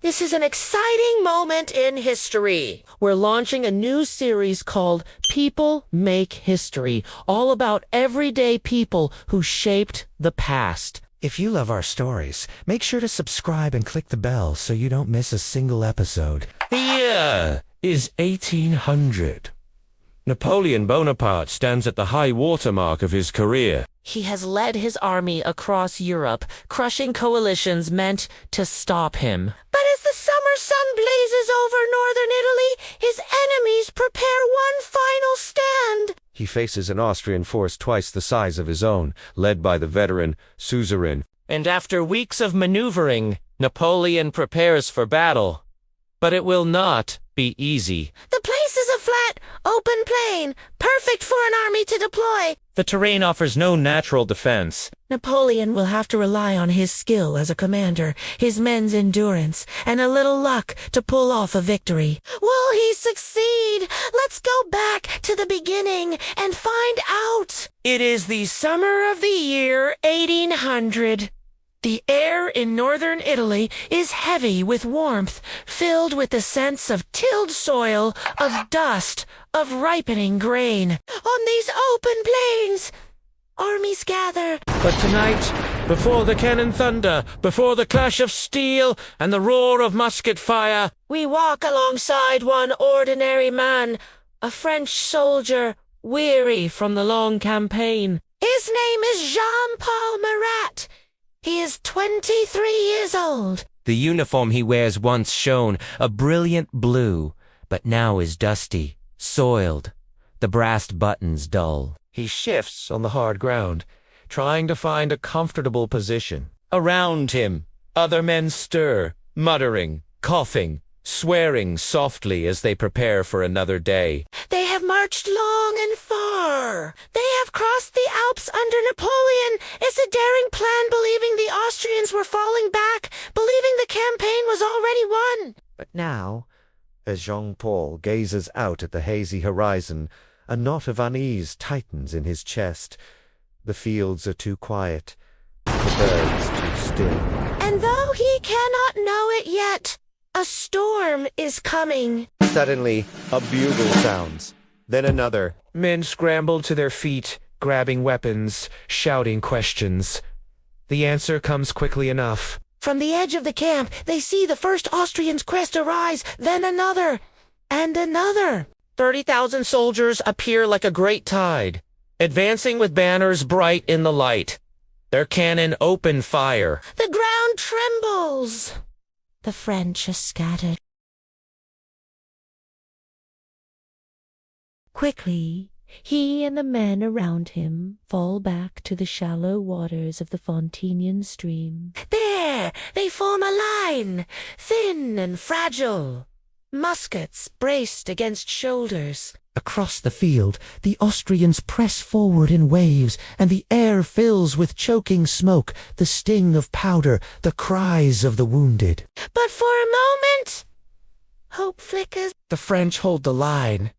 This is an exciting moment in history. We're launching a new series called People Make History, all about everyday people who shaped the past. If you love our stories, make sure to subscribe and click the bell so you don't miss a single episode. The year is 1800. Napoleon Bonaparte stands at the high water mark of his career. He has led his army across Europe, crushing coalitions meant to stop him. But as the summer sun blazes over northern Italy, his enemies prepare one final stand. He faces an Austrian force twice the size of his own, led by the veteran Suzerain. And after weeks of maneuvering, Napoleon prepares for battle. But it will not be easy. The place is a flat, open plain, perfect for an army to deploy. The terrain offers no natural defense. Napoleon will have to rely on his skill as a commander, his men's endurance, and a little luck to pull off a victory. Will he succeed? Let's go back to the beginning and find out. It is the summer of the year 1800. The air in northern Italy is heavy with warmth, filled with the sense of tilled soil, of dust, of ripening grain. On these open plains, armies gather. But tonight, before the cannon thunder, before the clash of steel and the roar of musket fire, we walk alongside one ordinary man, a French soldier, weary from the long campaign. His name is Jean-Paul Marat. He is 23 years old. The uniform he wears once shone a brilliant blue, but now is dusty, soiled, the brass buttons dull. he shifts on the hard ground, trying to find a comfortable position. Around him, other men stir, muttering, coughing, swearing softly as they prepare for another day. They have marched long and far. They have crossed the Alps under Napoleon. It's a daring plan, believing the Austrians were falling back, believing the campaign was already won. But now, as Jean-Paul gazes out at the hazy horizon, a knot of unease tightens in his chest. The fields are too quiet, the birds too still. And though he cannot know it yet, a storm is coming. Suddenly, a bugle sounds, then another. Men scramble to their feet, grabbing weapons, shouting questions. The answer comes quickly enough. From the edge of the camp, they see the first Austrian's crest arise, then another, and another. 30,000 soldiers appear like a great tide, advancing with banners bright in the light. Their cannon open fire. The ground trembles. The French are scattered. Quickly, he and the men around him fall back to the shallow waters of the Fontinian stream. There! They form a line, thin and fragile. Muskets braced against shoulders. Across the field, the Austrians press forward in waves, and the air fills with choking smoke, the sting of powder, the cries of the wounded. But for a moment, hope flickers. The French hold the line.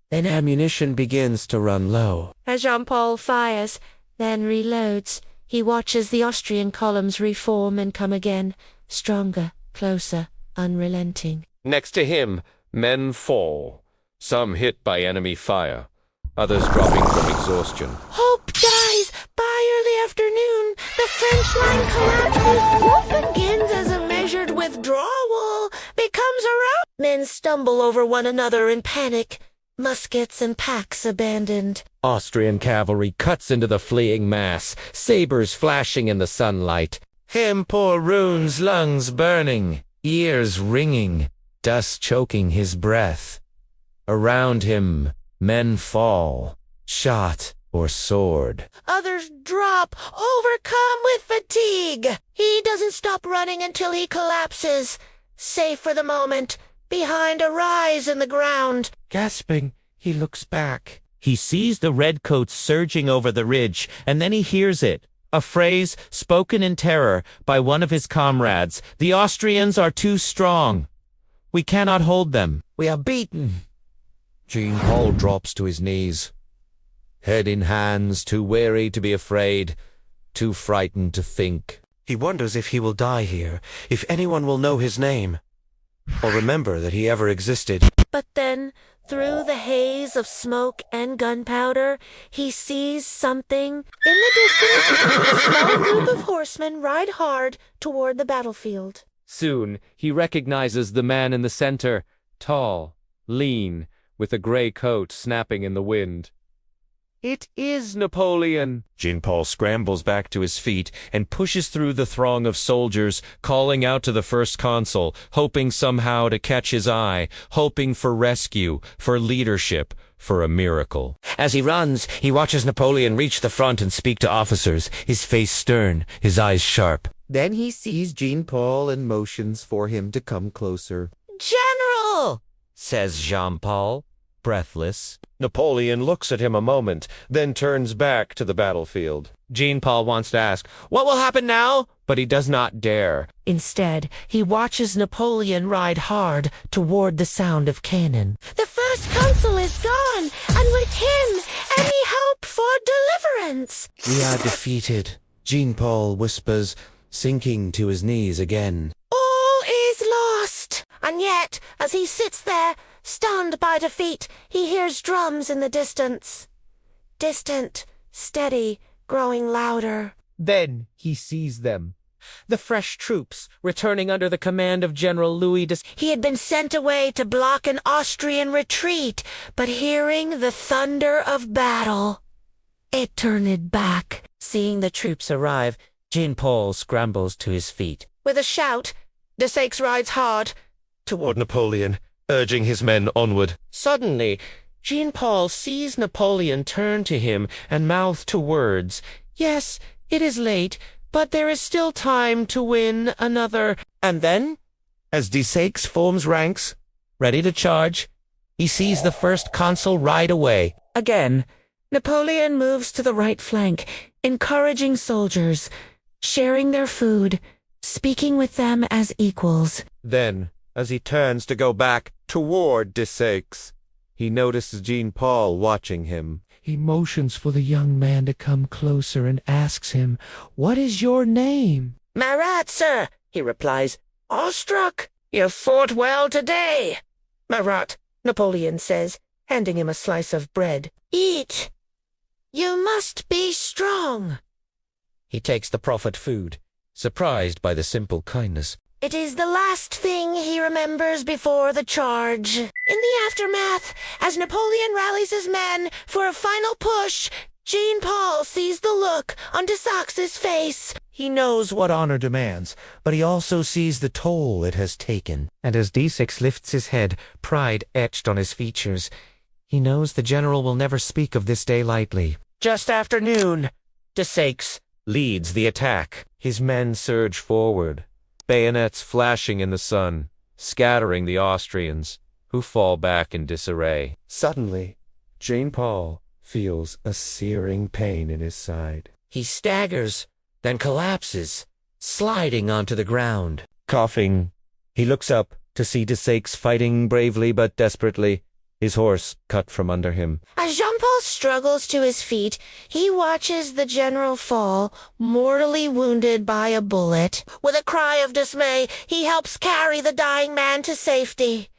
Then ammunition begins to run low. As Jean-Paul fires, then reloads, he watches the Austrian columns reform and come again, stronger, closer, unrelenting. Next to him, men fall, some hit by enemy fire, others dropping from exhaustion. Hope dies by early afternoon. The French line collapses. What begins as a measured withdrawal becomes a rout. Men stumble over one another in panic. Muskets and packs abandoned. Austrian cavalry cuts into the fleeing mass, sabers flashing in the sunlight. Him poor Rune's lungs burning, ears ringing, dust choking his breath. Around him, men fall, shot or sword. Others drop, overcome with fatigue. He doesn't stop running until he collapses, safe for the moment, behind a rise in the ground. Gasping, he looks back. He sees the redcoats surging over the ridge, and then he hears it. A phrase spoken in terror by one of his comrades. The Austrians are too strong. We cannot hold them. We are beaten. Jean-Paul drops to his knees, head in hands, too weary to be afraid, too frightened to think. He wonders if he will die here, if anyone will know his name. or remember that he ever existed. But then, through the haze of smoke and gunpowder, he sees something. In the distance, a small group of horsemen ride hard toward the battlefield. Soon he recognizes the man in the center, tall, lean, with a gray coat snapping in the wind. It is Napoleon! Jean-Paul scrambles back to his feet and pushes through the throng of soldiers, calling out to the first consul, hoping somehow to catch his eye, hoping for rescue, for leadership, for a miracle. As he runs, he watches Napoleon reach the front and speak to officers, his face stern, his eyes sharp. Then he sees Jean-Paul and motions for him to come closer. General! Says Jean-Paul, breathless. Napoleon looks at him a moment, then turns back to the battlefield. Jean-Paul wants to ask, "What will happen now?" But he does not dare. Instead, he watches Napoleon ride hard toward the sound of cannon. The first consul is gone, and with him, any hope for deliverance. "We are defeated," Jean-Paul whispers, sinking to his knees again. All is lost. And yet, as he sits there, stunned by defeat, he hears drums in the distance. Distant, steady, growing louder. Then he sees them. The fresh troops, returning under the command of General Louis de... He had been sent away to block an Austrian retreat, but hearing the thunder of battle, it turned back. Seeing the troops arrive, Jean-Paul scrambles to his feet. With a shout, Desaix rides hard Toward Napoleon, urging his men onward. Suddenly, Jean-Paul sees Napoleon turn to him and mouth two words. "Yes, it is late, but there is still time to win another." And then, as Desaix forms ranks, ready to charge, he sees the first consul ride away. Again, Napoleon moves to the right flank, encouraging soldiers, sharing their food, speaking with them as equals. Then, as he turns to go back toward Desaix, he notices Jean-Paul watching him. He motions for the young man to come closer and asks him, "What is your name?" "Marat, sir," he replies. "Awestruck, you fought well today." "Marat," Napoleon says, handing him a slice of bread. "Eat. You must be strong." He takes the proffered food, surprised by the simple kindness. It is the last thing he remembers before the charge. In the aftermath, as Napoleon rallies his men for a final push, Jean-Paul sees the look on Desaix's face. He knows what honor demands, but he also sees the toll it has taken. And as Desaix lifts his head, pride etched on his features, he knows the general will never speak of this day lightly. Just after noon, Desaix leads the attack. His men surge forward, bayonets flashing in the sun, scattering the Austrians, who fall back in disarray. Suddenly, Jean-Paul feels a searing pain in his side. He staggers, then collapses, sliding onto the ground. Coughing, he looks up to see Desaix fighting bravely but desperately, his horse cut from under him. As Jean-Paul struggles to his feet, he watches the general fall, mortally wounded by a bullet. With a cry of dismay, he helps carry the dying man to safety.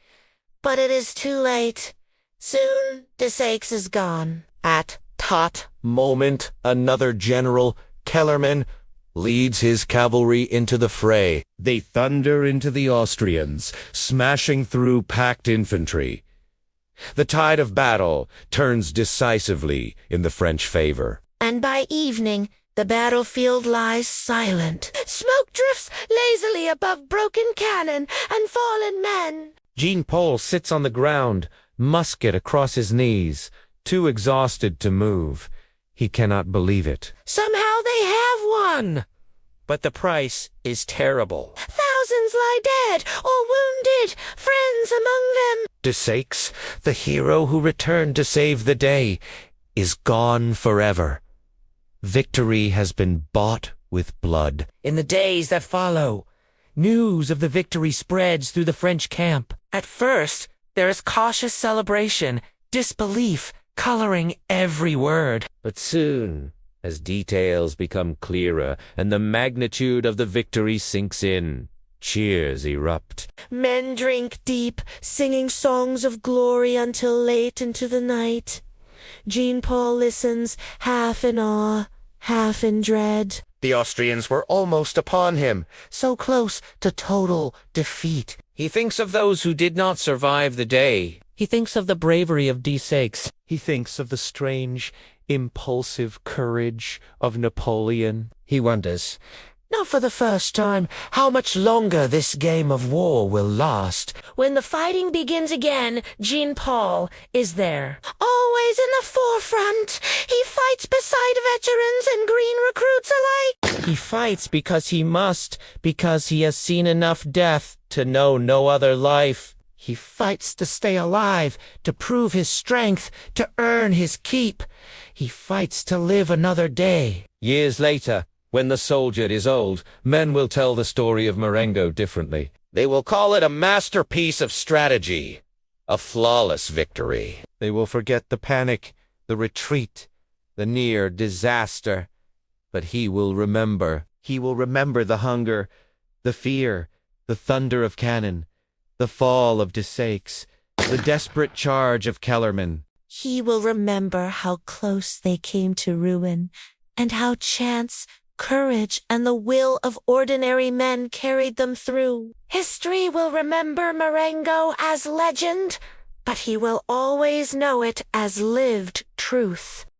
But it is too late. Soon, Desaix is gone. At that moment, another general, Kellerman, leads his cavalry into the fray. They thunder into the Austrians, smashing through packed infantry. The tide of battle turns decisively in the French favor. And by evening, the battlefield lies silent. Smoke drifts lazily above broken cannon and fallen men. Jean-Paul sits on the ground, musket across his knees, too exhausted to move. He cannot believe it. Somehow they have won. But the price is terrible. Thousands lie dead or wounded, friends among them. Desaix, the hero who returned to save the day, is gone forever. Victory has been bought with blood. In the days that follow, news of the victory spreads through the French camp. At first, there is cautious celebration, disbelief, coloring every word. But soon, as details become clearer and the magnitude of the victory sinks in, Cheers erupt. Men drink deep, singing songs of glory until late into the night. Jean-Paul listens, half in awe, half in dread. The Austrians were almost upon him, so close to total defeat. He thinks of those who did not survive the day. He thinks of the bravery of Desaix. He thinks of the strange, impulsive courage of Napoleon. He wonders, not for the first time, how much longer this game of war will last. When the fighting begins again, Jean-Paul is there. Always in the forefront. He fights beside veterans and green recruits alike. He fights because he must, because he has seen enough death to know no other life. He fights to stay alive, to prove his strength, to earn his keep. He fights to live another day. Years later, when the soldier is old, men will tell the story of Marengo differently. They will call it a masterpiece of strategy, a flawless victory. They will forget the panic, the retreat, the near disaster. But he will remember. He will remember the hunger, the fear, the thunder of cannon, the fall of Desaix, the desperate charge of Kellerman. He will remember how close they came to ruin, and how chance, courage, and the will of ordinary men carried them through. History will remember Marengo as legend, but he will always know it as lived truth.